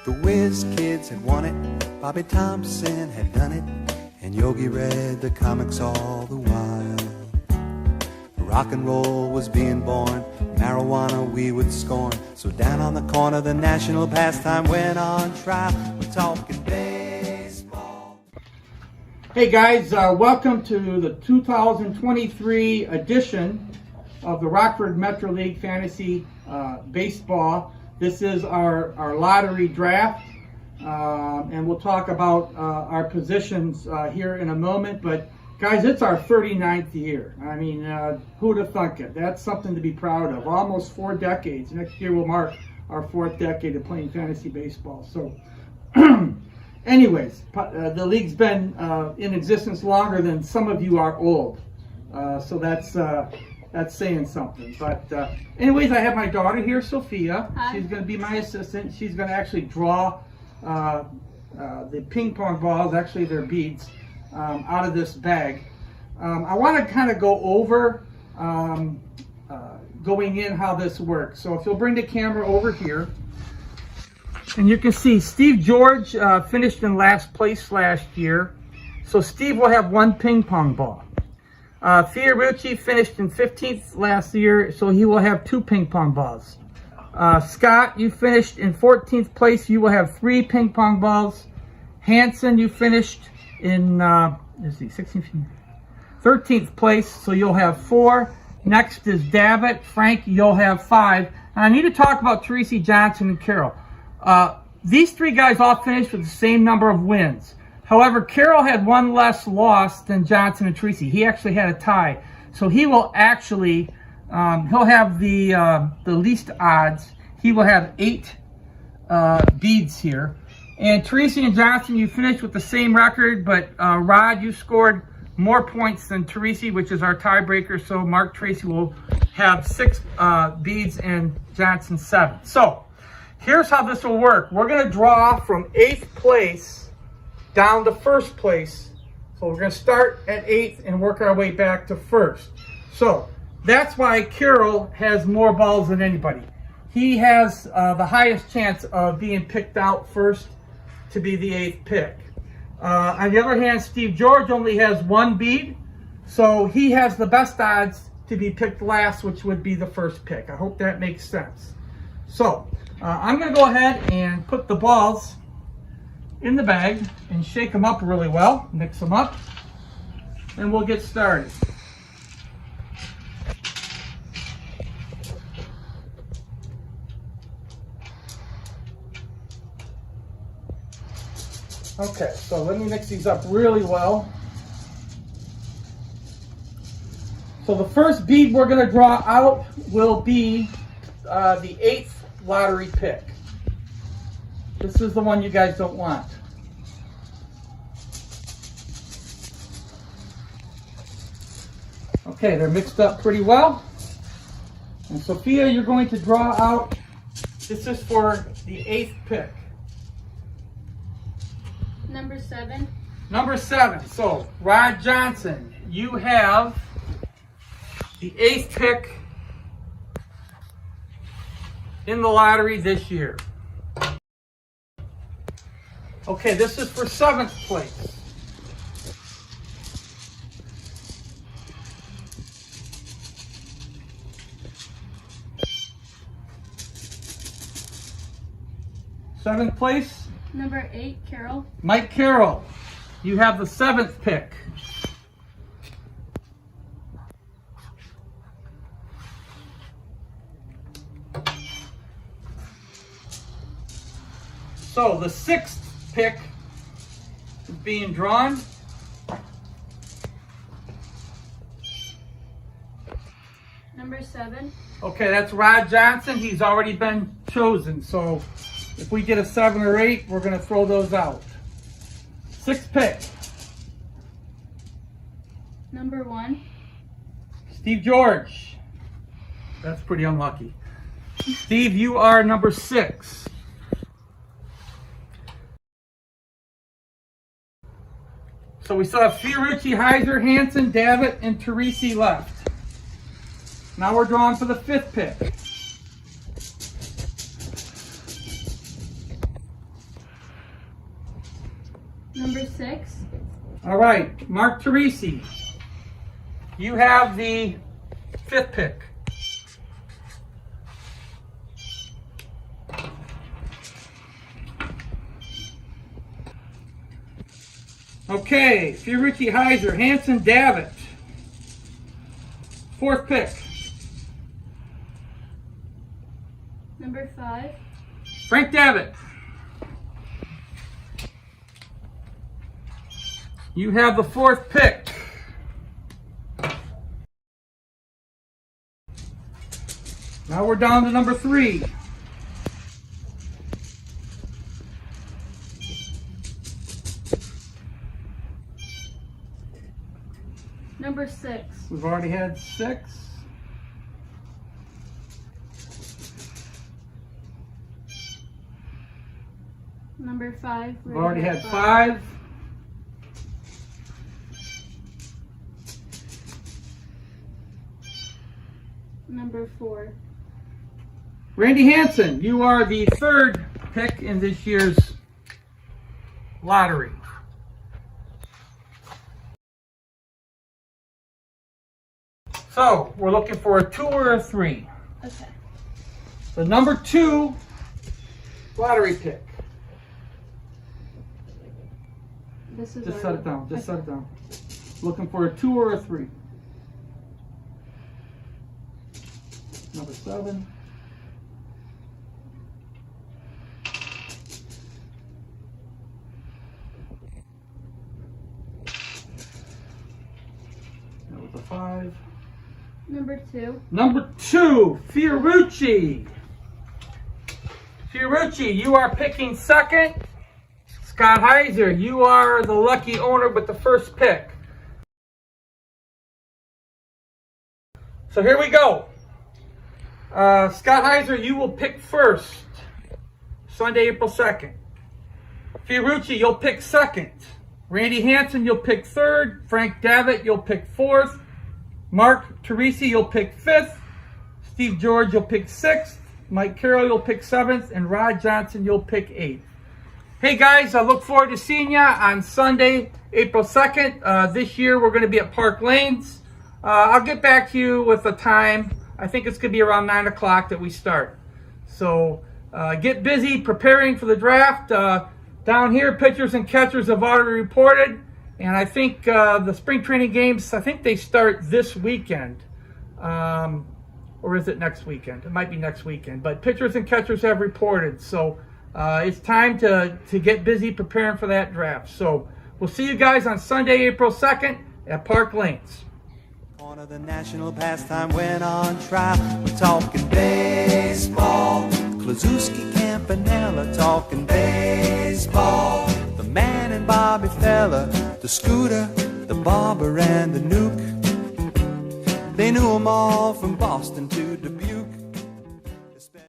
The Whiz Kids had won it, Bobby Thompson had done it, and Yogi read the comics all the while. Rock and roll was being born, marijuana we would scorn. So down on the corner the national pastime went on trial. We're talking baseball. Hey guys, welcome to the 2023 edition of the Rockford Metro League Fantasy Baseball. This is our lottery draft, and we'll talk about our positions here in a moment. But guys, it's our 39th year. I mean, who'd have thunk it? That's something to be proud of. Almost 4 decades. Next year will mark our 4th decade of playing fantasy baseball. So, anyways, the league's been in existence longer than some of you are old. So that's saying something. But anyways, I have my daughter here, Sophia. Hi. She's going to be my assistant. She's going to actually draw the ping pong balls, actually they're beads, out of this bag. I want to kind of go over going in how this works. So if you'll bring the camera over here, and you can see Steve George finished in last place last year. So Steve will have 1 ping pong ball. Fiorucci finished in 15th last year, so he will have 2 ping pong balls. Scott, you finished in 14th place, you will have 3 ping pong balls. Hanson, you finished in 13th place, so you'll have 4. Next is Davitt. Frank, you'll have 5. And I need to talk about Teresi, Johnson, and Carroll. These 3 guys all finished with the same number of wins. However, Carroll had 1 less loss than Johnson and Teresi. He actually had a tie. So he will actually, he'll have the least odds. He will have 8 beads here. And Teresi and Johnson, you finished with the same record, but Rod, you scored more points than Teresi, which is our tiebreaker. So Mark Tracy will have 6 beads and Johnson 7. So here's how this will work. We're going to draw from 8th place down to 1st place. So we're going to start at 8th and work our way back to 1st. So that's why Carroll has more balls than anybody. He has the highest chance of being picked out first to be the 8th pick. On the other hand, Steve George only has 1 bead, so he has the best odds to be picked last, which would be the 1st pick. I hope that makes sense. So I'm going to go ahead and put the balls in the bag and shake them up really well, mix them up, and we'll get started. Okay, so let me mix these up really well. So the first bead we're going to draw out will be the 8th lottery pick. This is the one you guys don't want. Okay, they're mixed up pretty well. And Sophia, you're going to draw out, this is for the 8th pick. Number 7. Number 7. So, Rod Johnson, you have the 8th pick in the lottery this year. Okay, this is for 7th place. Seventh place. Number 8, Carroll. Mike Carroll, you have the 7th pick. So the 6th pick is being drawn. Number 7. Okay, that's Rod Johnson. He's already been chosen. So if we get a 7 or 8, we're going to throw those out. 6th pick. Number 1. Steve George. That's pretty unlucky. Steve, you are number 6. So we still have Fiorucci, Heiser, Hanson, Davitt, and Teresi left. Now we're drawing for the 5th pick. Number 6. All right, Mark Teresi, you have the 5th pick. Okay, Fiorucci, Heiser, Hanson, Davitt, 4th pick. Number 5. Frank Davitt, you have the 4th pick. Now we're down to number 3. Number 6. We've already had 6. Number 5. We've already had 5. Number 4. Randy Hanson, you are the 3rd pick in this year's lottery. So, we're looking for a 2 or a 3. Okay. The number 2 lottery pick. This is Just our- set it down. Just okay. set it down. Looking for a 2 or a 3. Number 7. That was a 5. Number 2. Number 2, Fiorucci. Fiorucci, you are picking 2nd. Scott Heiser, you are the lucky owner with the 1st pick. So here we go. Scott Heiser, you will pick 1st. Sunday, April 2nd. Fiorucci, you'll pick 2nd. Randy Hanson, you'll pick 3rd. Frank Davitt, you'll pick 4th. Mark Teresi, you'll pick 5th. Steve George, you'll pick 6th. Mike Carroll, you'll pick 7th. And Rod Johnson, you'll pick 8th. Hey guys, I look forward to seeing you on Sunday, April 2nd. This year we're going to be at Park Lanes. I'll get back to you with a time. I think it's going to be around 9 o'clock that we start. So get busy preparing for the draft. Down here, pitchers and catchers have already reported. And I think the spring training games, I think they start this weekend. Or is it next weekend? It might be next weekend. But pitchers and catchers have reported. So it's time to get busy preparing for that draft. So we'll see you guys on Sunday, April 2nd at Park Lanes. One of the national pastime went on trial. We're talking baseball. Klazuski, Campanella, talking baseball. The Man and Bobby Fella, the Scooter, the Barber, and the Nuke. They knew 'em all from Boston to Dubuque.